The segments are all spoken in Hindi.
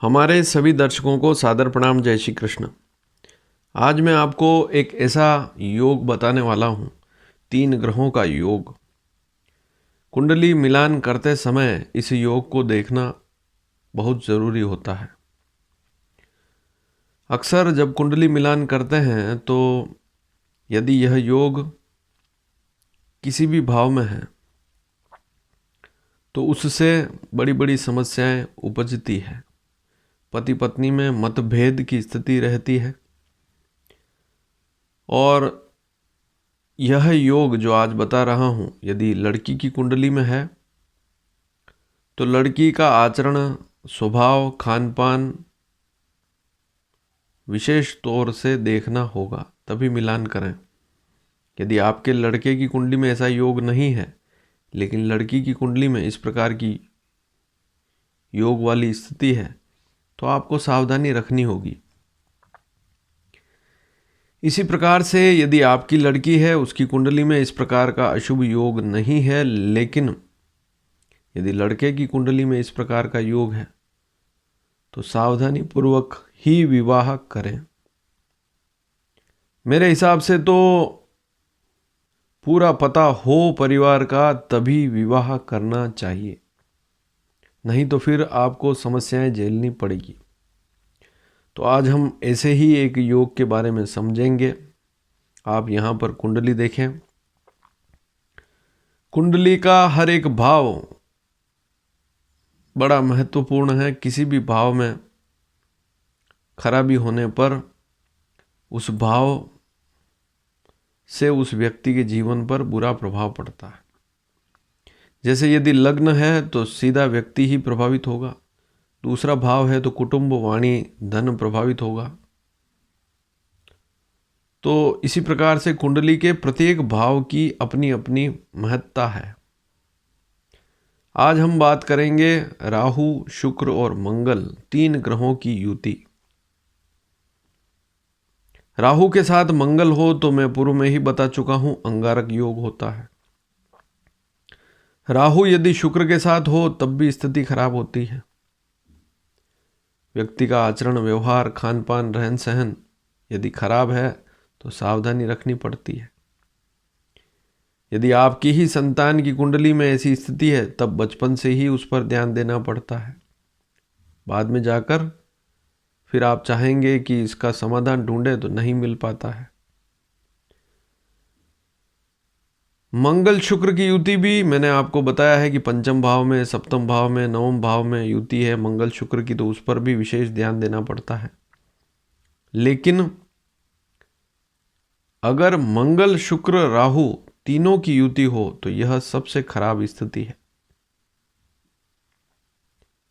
हमारे सभी दर्शकों को सादर प्रणाम। जय श्री कृष्ण। आज मैं आपको एक ऐसा योग बताने वाला हूँ, 3 ग्रहों का योग। कुंडली मिलान करते समय इस योग को देखना बहुत ज़रूरी होता है। अक्सर जब कुंडली मिलान करते हैं तो यदि यह योग किसी भी भाव में है तो उससे बड़ी बड़ी समस्याएं उपजती है। पति पत्नी में मतभेद की स्थिति रहती है और यह योग जो आज बता रहा हूँ, यदि लड़की की कुंडली में है तो लड़की का आचरण, स्वभाव, खान पान विशेष तौर से देखना होगा, तभी मिलान करें। यदि आपके लड़के की कुंडली में ऐसा योग नहीं है लेकिन लड़की की कुंडली में इस प्रकार की योग वाली स्थिति है तो आपको सावधानी रखनी होगी। इसी प्रकार से यदि आपकी लड़की है, उसकी कुंडली में इस प्रकार का अशुभ योग नहीं है, लेकिन यदि लड़के की कुंडली में इस प्रकार का योग है तो सावधानी पूर्वक ही विवाह करें। मेरे हिसाब से तो पूरा पता हो परिवार का तभी विवाह करना चाहिए, नहीं तो फिर आपको समस्याएं झेलनी पड़ेगी। तो आज हम ऐसे ही एक योग के बारे में समझेंगे। आप यहाँ पर कुंडली देखें। कुंडली का हर एक भाव बड़ा महत्वपूर्ण है। किसी भी भाव में खराबी होने पर उस भाव से उस व्यक्ति के जीवन पर बुरा प्रभाव पड़ता है। जैसे यदि लग्न है तो सीधा व्यक्ति ही प्रभावित होगा, दूसरा भाव है तो कुटुंब, वाणी, धन प्रभावित होगा। तो इसी प्रकार से कुंडली के प्रत्येक भाव की अपनी अपनी महत्ता है। आज हम बात करेंगे राहु, शुक्र और मंगल, 3 ग्रहों की युति। राहु के साथ मंगल हो तो मैं पूर्व में ही बता चुका हूं, अंगारक योग होता है। राहु यदि शुक्र के साथ हो तब भी स्थिति खराब होती है। व्यक्ति का आचरण, व्यवहार, खान पान, रहन सहन यदि खराब है तो सावधानी रखनी पड़ती है। यदि आपकी ही संतान की कुंडली में ऐसी स्थिति है तब बचपन से ही उस पर ध्यान देना पड़ता है। बाद में जाकर फिर आप चाहेंगे कि इसका समाधान ढूंढे तो नहीं मिल पाता है। मंगल शुक्र की युति भी मैंने आपको बताया है कि पंचम भाव में, सप्तम भाव में, नवम भाव में युति है मंगल शुक्र की, तो उस पर भी विशेष ध्यान देना पड़ता है। लेकिन अगर मंगल शुक्र राहु तीनों की युति हो तो यह सबसे खराब स्थिति है।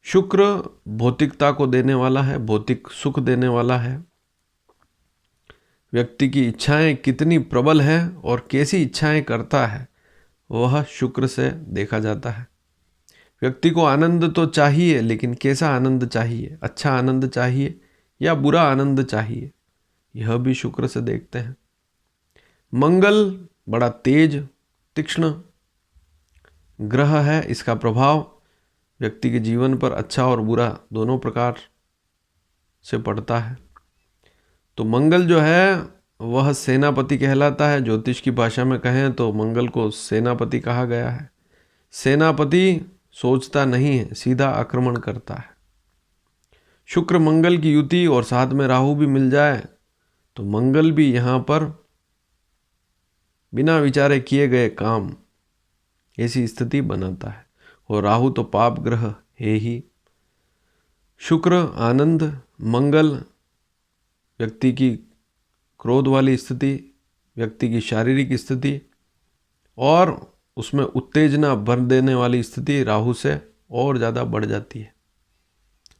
शुक्र भौतिकता को देने वाला है, भौतिक सुख देने वाला है। व्यक्ति की इच्छाएं कितनी प्रबल है और कैसी इच्छाएं करता है वह शुक्र से देखा जाता है। व्यक्ति को आनंद तो चाहिए, लेकिन कैसा आनंद चाहिए? अच्छा आनंद चाहिए या बुरा आनंद चाहिए? यह भी शुक्र से देखते हैं। मंगल बड़ा तेज, तीक्ष्ण ग्रह है। इसका प्रभाव व्यक्ति के जीवन पर अच्छा और बुरा दोनों प्रकार से पड़ता है। तो मंगल जो है वह सेनापति कहलाता है। ज्योतिष की भाषा में कहें तो मंगल को सेनापति कहा गया है। सेनापति सोचता नहीं है, सीधा आक्रमण करता है। शुक्र मंगल की युति और साथ में राहु भी मिल जाए तो मंगल भी यहाँ पर बिना विचारे किए गए काम ऐसी स्थिति बनाता है। और राहु तो पाप ग्रह है ही। शुक्र आनंद, मंगल व्यक्ति की क्रोध वाली स्थिति, व्यक्ति की शारीरिक स्थिति और उसमें उत्तेजना भर देने वाली स्थिति राहु से और ज़्यादा बढ़ जाती है।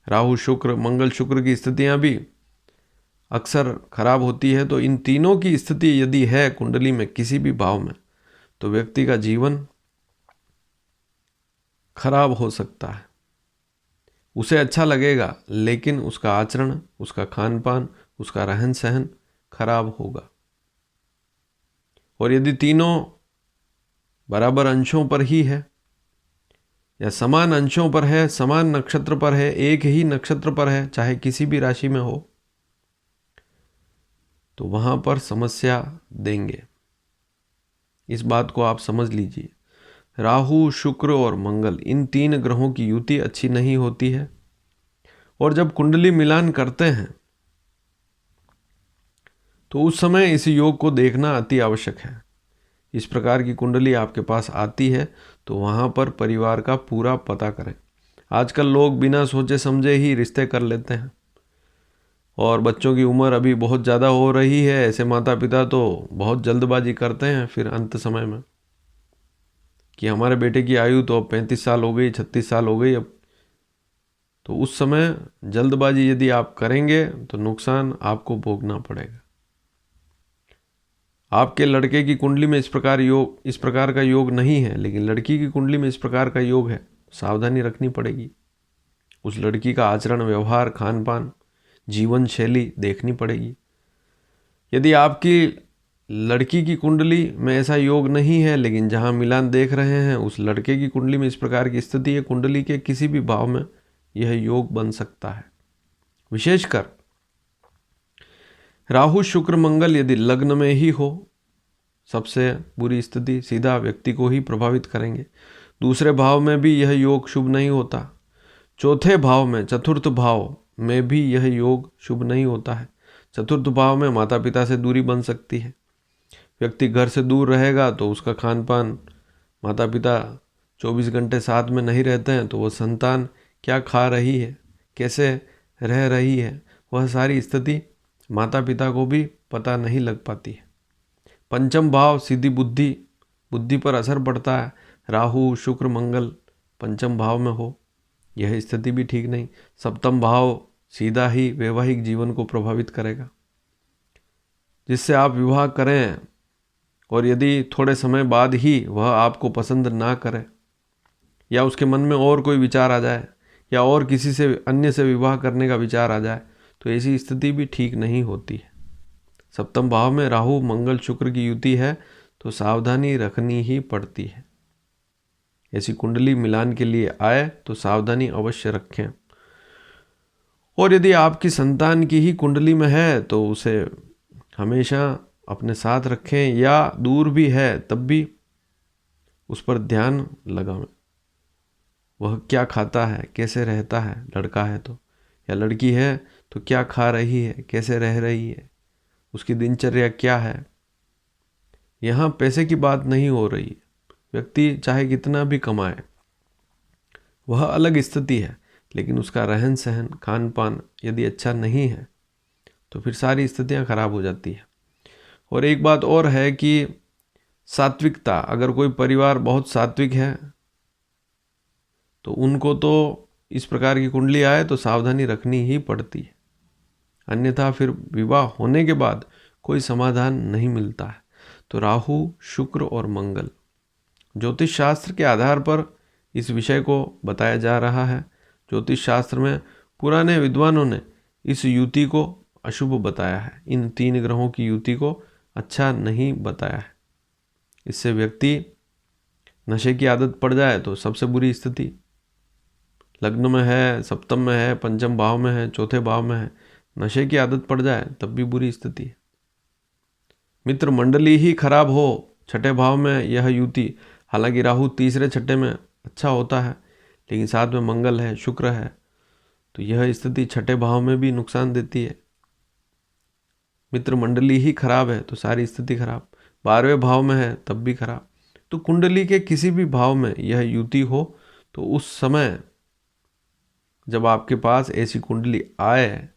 राहु शुक्र, मंगल शुक्र की स्थितियां भी अक्सर खराब होती है। तो इन तीनों की स्थिति यदि है कुंडली में किसी भी भाव में तो व्यक्ति का जीवन खराब हो सकता है। उसे अच्छा लगेगा लेकिन उसका आचरण, उसका खान पान, उसका रहन सहन खराब होगा। और यदि तीनों बराबर अंशों पर ही है या समान अंशों पर है, समान नक्षत्र पर है, एक ही नक्षत्र पर है, चाहे किसी भी राशि में हो, तो वहां पर समस्या देंगे। इस बात को आप समझ लीजिए। राहु, शुक्र और मंगल, इन 3 ग्रहों की युति अच्छी नहीं होती है। और जब कुंडली मिलान करते हैं तो उस समय इस योग को देखना अति आवश्यक है। इस प्रकार की कुंडली आपके पास आती है तो वहाँ पर परिवार का पूरा पता करें। आजकल लोग बिना सोचे समझे ही रिश्ते कर लेते हैं, और बच्चों की उम्र अभी बहुत ज़्यादा हो रही है, ऐसे माता पिता तो बहुत जल्दबाजी करते हैं फिर अंत समय में कि हमारे बेटे की आयु तो अब 35 साल हो गई, 36 साल हो गई अब। तो उस समय जल्दबाजी यदि आप करेंगे तो नुकसान आपको भोगना पड़ेगा। आपके लड़के की कुंडली में इस प्रकार का योग नहीं है, लेकिन लड़की की कुंडली में इस प्रकार का योग है, सावधानी रखनी पड़ेगी। उस लड़की का आचरण, व्यवहार, खान पान, जीवन शैली देखनी पड़ेगी। यदि आपकी लड़की की कुंडली में ऐसा योग नहीं है, लेकिन जहां मिलान देख रहे हैं उस लड़के की कुंडली में इस प्रकार की स्थिति है, कुंडली के किसी भी भाव में यह योग बन सकता है। विशेषकर राहु, शुक्र, मंगल यदि लग्न में ही हो, सबसे बुरी स्थिति, सीधा व्यक्ति को ही प्रभावित करेंगे। दूसरे भाव में भी यह योग शुभ नहीं होता। चौथे भाव में, चतुर्थ भाव में भी यह योग शुभ नहीं होता है। चतुर्थ भाव में माता पिता से दूरी बन सकती है। व्यक्ति घर से दूर रहेगा तो उसका खान पान, माता पिता 24 घंटे साथ में नहीं रहते हैं तो वह संतान क्या खा रही है, कैसे रह रही है, वह सारी स्थिति माता पिता को भी पता नहीं लग पाती है। पंचम भाव सीधी बुद्धि पर असर पड़ता है। राहु, शुक्र, मंगल पंचम भाव में हो, यह स्थिति भी ठीक नहीं। सप्तम भाव सीधा ही वैवाहिक जीवन को प्रभावित करेगा। जिससे आप विवाह करें और यदि थोड़े समय बाद ही वह आपको पसंद ना करे, या उसके मन में और कोई विचार आ जाए, या और किसी से अन्य से विवाह करने का विचार आ जाए, तो ऐसी स्थिति भी ठीक नहीं होती है। सप्तम भाव में राहु, मंगल, शुक्र की युति है तो सावधानी रखनी ही पड़ती है। ऐसी कुंडली मिलान के लिए आए तो सावधानी अवश्य रखें। और यदि आपकी संतान की ही कुंडली में है तो उसे हमेशा अपने साथ रखें, या दूर भी है तब भी उस पर ध्यान लगाएं। वह क्या खाता है, कैसे रहता है, लड़का है तो, या लड़की है तो क्या खा रही है, कैसे रह रही है, उसकी दिनचर्या क्या है। यहाँ पैसे की बात नहीं हो रही। व्यक्ति चाहे कितना भी कमाए, वह अलग स्थिति है, लेकिन उसका रहन सहन, खान पान यदि अच्छा नहीं है तो फिर सारी स्थितियाँ खराब हो जाती है। और एक बात और है कि सात्विकता, अगर कोई परिवार बहुत सात्विक है तो उनको तो इस प्रकार की कुंडली आए तो सावधानी रखनी ही पड़ती है, अन्यथा फिर विवाह होने के बाद कोई समाधान नहीं मिलता है। तो राहु, शुक्र और मंगल, ज्योतिष शास्त्र के आधार पर इस विषय को बताया जा रहा है। ज्योतिष शास्त्र में पुराने विद्वानों ने इस युति को अशुभ बताया है, इन 3 ग्रहों की युति को अच्छा नहीं बताया है। इससे व्यक्ति नशे की आदत पड़ जाए तो सबसे बुरी स्थिति। लग्न में है, सप्तम में है, पंचम भाव में है, चौथे भाव में है, नशे की आदत पड़ जाए तब भी बुरी स्थिति है। मित्र मंडली ही खराब हो, छठे भाव में यह युति, हालांकि राहु तीसरे छठे में अच्छा होता है, लेकिन साथ में मंगल है, शुक्र है, तो यह स्थिति छठे भाव में भी नुकसान देती है। मित्र मंडली ही खराब है तो सारी स्थिति खराब। 12वें भाव में है तब भी खराब। तो कुंडली के किसी भी भाव में यह युति हो तो उस समय जब आपके पास ऐसी कुंडली आए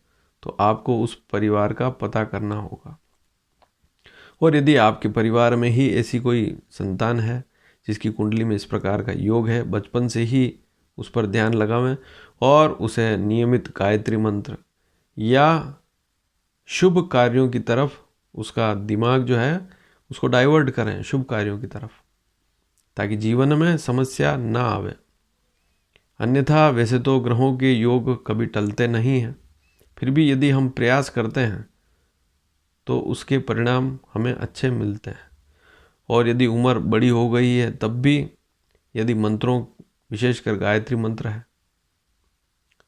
तो आपको उस परिवार का पता करना होगा। और यदि आपके परिवार में ही ऐसी कोई संतान है जिसकी कुंडली में इस प्रकार का योग है, बचपन से ही उस पर ध्यान लगावें और उसे नियमित गायत्री मंत्र या शुभ कार्यों की तरफ उसका दिमाग जो है उसको डाइवर्ट करें शुभ कार्यों की तरफ, ताकि जीवन में समस्या ना आवे। अन्यथा वैसे तो ग्रहों के योग कभी टलते नहीं हैं, फिर भी यदि हम प्रयास करते हैं तो उसके परिणाम हमें अच्छे मिलते हैं। और यदि उम्र बड़ी हो गई है तब भी यदि मंत्रों विशेषकर गायत्री मंत्र है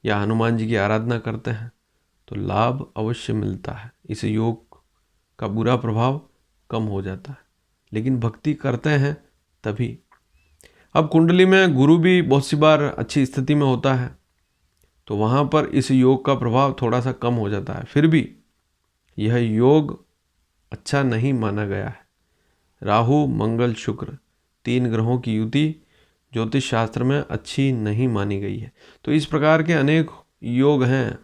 या हनुमान जी की आराधना करते हैं तो लाभ अवश्य मिलता है। इस योग का बुरा प्रभाव कम हो जाता है, लेकिन भक्ति करते हैं तभी। अब कुंडली में गुरु भी बहुत सी बार अच्छी स्थिति में होता है तो वहाँ पर इस योग का प्रभाव थोड़ा सा कम हो जाता है। फिर भी यह योग अच्छा नहीं माना गया है। राहु मंगल शुक्र 3 ग्रहों की युति ज्योतिष शास्त्र में अच्छी नहीं मानी गई है। तो इस प्रकार के अनेक योग हैं,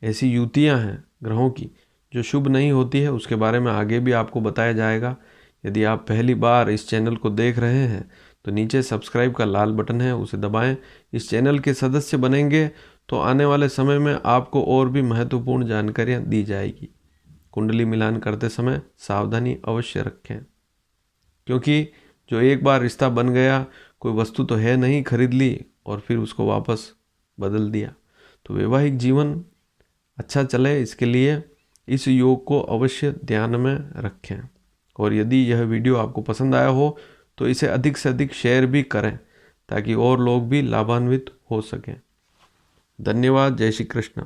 ऐसी युतियां हैं ग्रहों की जो शुभ नहीं होती है। उसके बारे में आगे भी आपको बताया जाएगा। यदि आप पहली बार इस चैनल को देख रहे हैं तो नीचे सब्सक्राइब का लाल बटन है, उसे दबाएं। इस चैनल के सदस्य बनेंगे तो आने वाले समय में आपको और भी महत्वपूर्ण जानकारियाँ दी जाएगी। कुंडली मिलान करते समय सावधानी अवश्य रखें, क्योंकि जो एक बार रिश्ता बन गया, कोई वस्तु तो है नहीं, खरीद ली और फिर उसको वापस बदल दिया। तो वैवाहिक जीवन अच्छा चले इसके लिए इस योग को अवश्य ध्यान में रखें। और यदि यह वीडियो आपको पसंद आया हो तो इसे अधिक से अधिक शेयर भी करें ताकि और लोग भी लाभान्वित हो सकें। धन्यवाद। जय श्री कृष्ण।